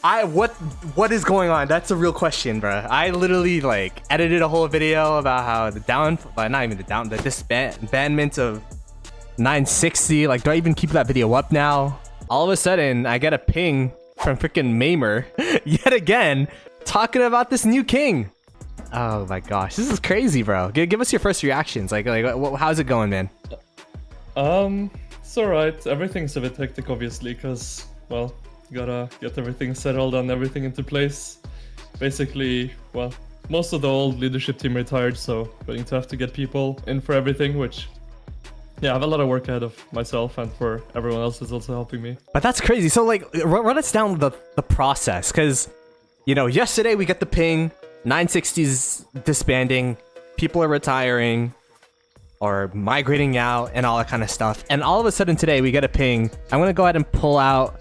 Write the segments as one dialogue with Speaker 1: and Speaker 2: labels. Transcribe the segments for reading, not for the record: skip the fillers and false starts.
Speaker 1: What is going on? That's a real question, bro. I literally like edited a whole video about how the disbandment of 960. Like, do I even keep that video up now? All of a sudden, I get a ping from freaking Mamer yet again, talking about this new king. Oh my gosh, this is crazy, bro. Give us your first reactions. Like how's it going, man?
Speaker 2: It's alright. Everything's a bit hectic, obviously, because, well, gotta get everything settled and everything into place. Basically, well, most of the old leadership team retired, so going to have to get people in for everything, which, yeah, I have a lot of work ahead of myself and for everyone else who's also helping me.
Speaker 1: But that's crazy. So, like, run us down the process, because, you know, yesterday we get the ping, 960's disbanding, people are retiring or migrating out and all that kind of stuff. And all of a sudden today we get a ping. I'm gonna go ahead and pull the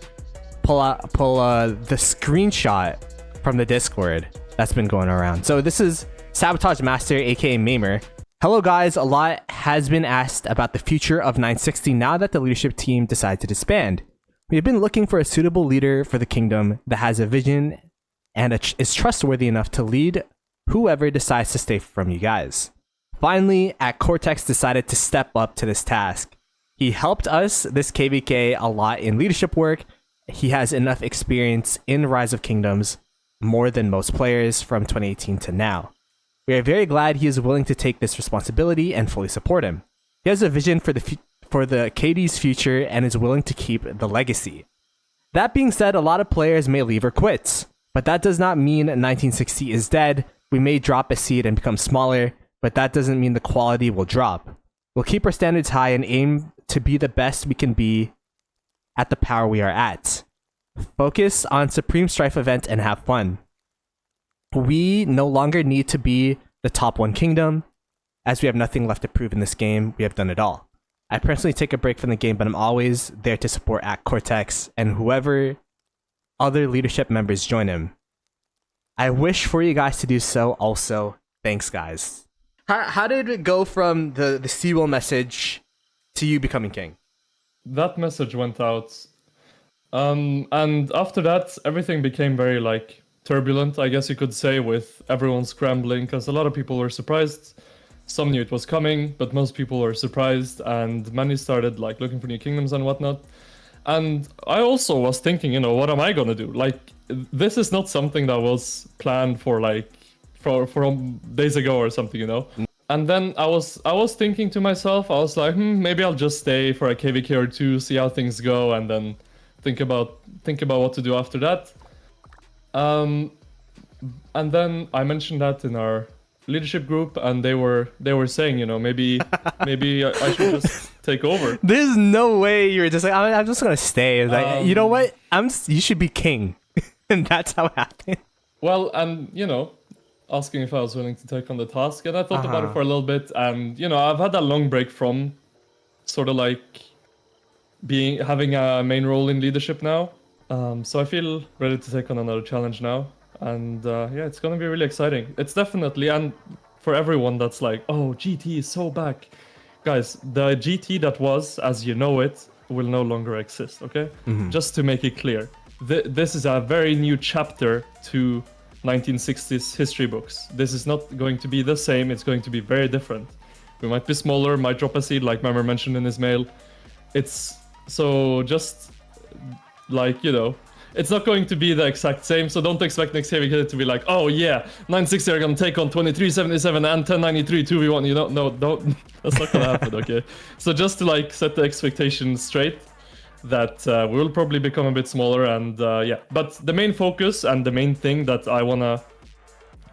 Speaker 1: screenshot from the Discord that's been going around. So this is Sabotage Master, aka Mamer. Hello guys, a lot has been asked about the future of 960 now that the leadership team decided to disband. We have been looking for a suitable leader for the kingdom that has a vision and is trustworthy enough to lead whoever decides to stay from you guys. Finally, Cortex decided to step up to this task. He helped us, this KVK, a lot in leadership work. He has enough experience in Rise of Kingdoms, more than most players from 2018 to now. We are very glad he is willing to take this responsibility and fully support him. He has a vision for the KD's future and is willing to keep the legacy. That being said, a lot of players may leave or quit, but that does not mean 1960 is dead. We may drop a seed and become smaller, but that doesn't mean the quality will drop. We'll keep our standards high and aim to be the best we can be at the power we are at. Focus on Supreme Strife event and have fun. We no longer need to be the top one kingdom, as we have nothing left to prove in this game. We have done it all. I personally take a break from the game, but I'm always there to support Cortex and whoever other leadership members join him. I wish for you guys to do so also. Thanks, guys. How did it go from the Seawell message to you becoming king?
Speaker 2: That message went out. And after that, everything became very, like, turbulent, I guess you could say, with everyone scrambling, because a lot of people were surprised. Some knew it was coming, but most people were surprised, and many started, like, looking for new kingdoms and whatnot. And I also was thinking, you know, what am I gonna do? Like, this is not something that was planned for, like, from days ago or something, you know? And then I was thinking to myself, I was like, maybe I'll just stay for a KVK or two, see how things go, and then think about what to do after that. And then I mentioned that in our leadership group, and they were saying, you know, maybe I should just take over.
Speaker 1: There's no way you were just like, I'm just gonna stay. It's like, you know what? You should be king, and that's how it happened.
Speaker 2: Well, and you know, asking if I was willing to take on the task, and I thought about it for a little bit, and you know, I've had a long break from sort of like having a main role in leadership now, so I feel ready to take on another challenge now, and yeah, it's gonna be really exciting. It's definitely, and for everyone that's like, oh, GT is so back, guys, the GT that was, as you know it, will no longer exist. Okay, just to make it clear, this is a very new chapter to 1960s history books. This is not going to be the same, it's going to be very different. We might be smaller, might drop a seed like Mamer mentioned in his mail. It's so just like, you know, it's not going to be the exact same, so don't expect next KVK to be like, oh yeah, 960 are gonna take on 2377 and 1093 2v1, you know, no, don't, that's not gonna happen, okay? So just to like set the expectations straight, that we will probably become a bit smaller, and yeah. But the main focus and the main thing that I want to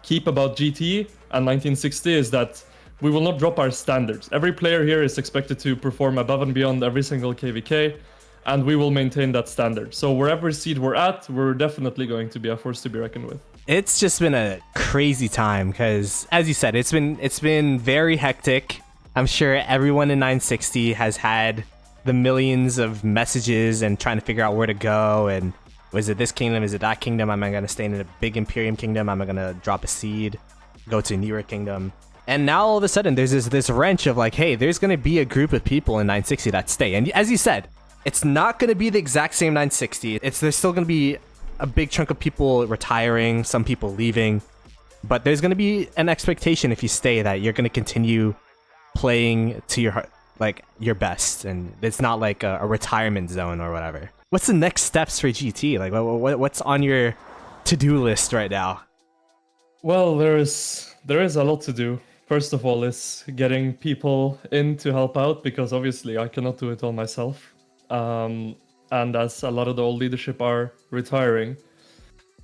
Speaker 2: keep about GT and 1960 is that we will not drop our standards. Every player here is expected to perform above and beyond every single KVK, and we will maintain that standard. So wherever seed we're at, we're definitely going to be a force to be reckoned with.
Speaker 1: It's just been a crazy time because, as you said, it's been very hectic. I'm sure everyone in 960 has had the millions of messages and trying to figure out where to go, and was it this kingdom, is it that kingdom, am I going to stay in a big Imperium kingdom, am I going to drop a seed, go to a newer kingdom? And now all of a sudden there's this wrench of like, hey, there's going to be a group of people in 960 that stay, and as you said, it's not going to be the exact same 960. There's still going to be a big chunk of people retiring, some people leaving, but there's gonna be an expectation if you stay that you're gonna continue playing to your best, and it's not like a retirement zone or whatever. What's the next steps for GT? Like, what's on your to-do list right now?
Speaker 2: Well, there is a lot to do. First of all, is getting people in to help out, because obviously I cannot do it all myself. And as a lot of the old leadership are retiring,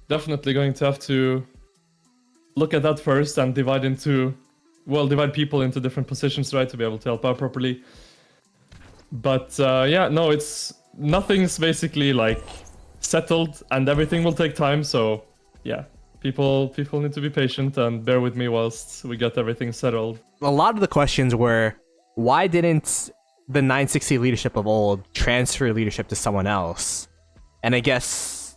Speaker 2: definitely going to have to look at that first and divide divide people into different positions, right, to be able to help out properly. But yeah, no, nothing's basically like settled, and everything will take time. So yeah, people need to be patient and bear with me whilst we get everything settled.
Speaker 1: A lot of the questions were, why didn't the 960 leadership of old transfer leadership to someone else? And I guess,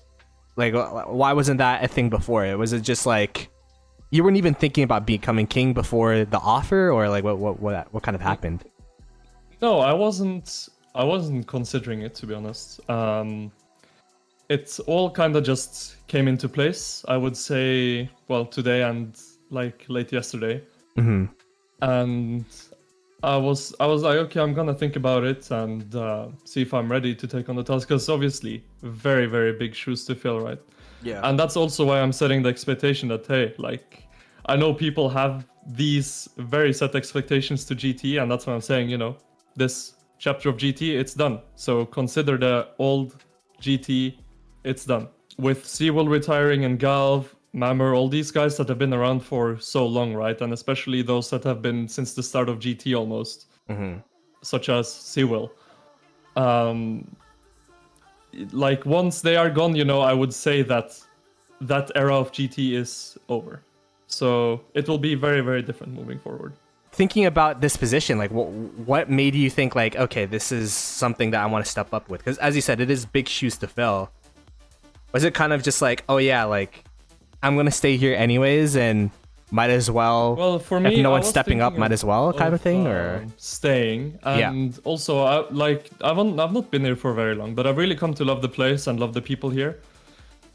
Speaker 1: like, why wasn't that a thing before? Was it just like you weren't even thinking about becoming king before the offer, or like what kind of happened?
Speaker 2: No, I wasn't considering it, to be honest. It all kind of just came into place, I would say, well, today and like late yesterday.
Speaker 1: Mm-hmm.
Speaker 2: And I was like, okay, I'm gonna think about it and see if I'm ready to take on the task, because obviously very, very big shoes to fill, right?
Speaker 1: Yeah.
Speaker 2: And that's also why I'm setting the expectation that, hey, like, I know people have these very set expectations to GT, and that's why I'm saying, this chapter of GT, it's done. So consider the old GT, it's done. With Sewell retiring and Galv, Mammer, all these guys that have been around for so long, right? And especially those that have been since the start of GT almost, such as Sewell. Like, once they are gone, I would say that era of GT is over. So it will be very, very different moving forward.
Speaker 1: Thinking about this position, like what made you think like, okay, this is something that I want to step up with? Because as you said, it is big shoes to fill. Was it kind of just like, oh yeah, like I'm gonna stay here anyways, and might as well.
Speaker 2: Well, for me,
Speaker 1: if no one's stepping up, might as well, kind of thing, or
Speaker 2: staying. And also, I've not been here for very long, but I've really come to love the place and love the people here.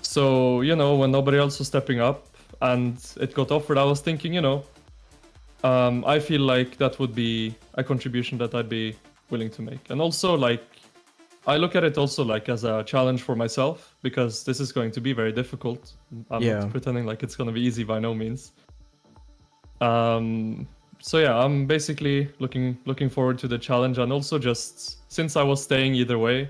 Speaker 2: So when nobody else was stepping up and it got offered, I was thinking, I feel like that would be a contribution that I'd be willing to make. And also, like, I look at it also like as a challenge for myself, because this is going to be very difficult. I'm not pretending like it's going to be easy, by no means. So yeah, I'm basically looking forward to the challenge, and also just since I was staying either way,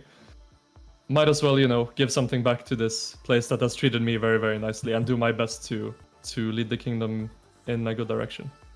Speaker 2: might as well, give something back to this place that has treated me very, very nicely, and do my best to lead the kingdom in a good direction.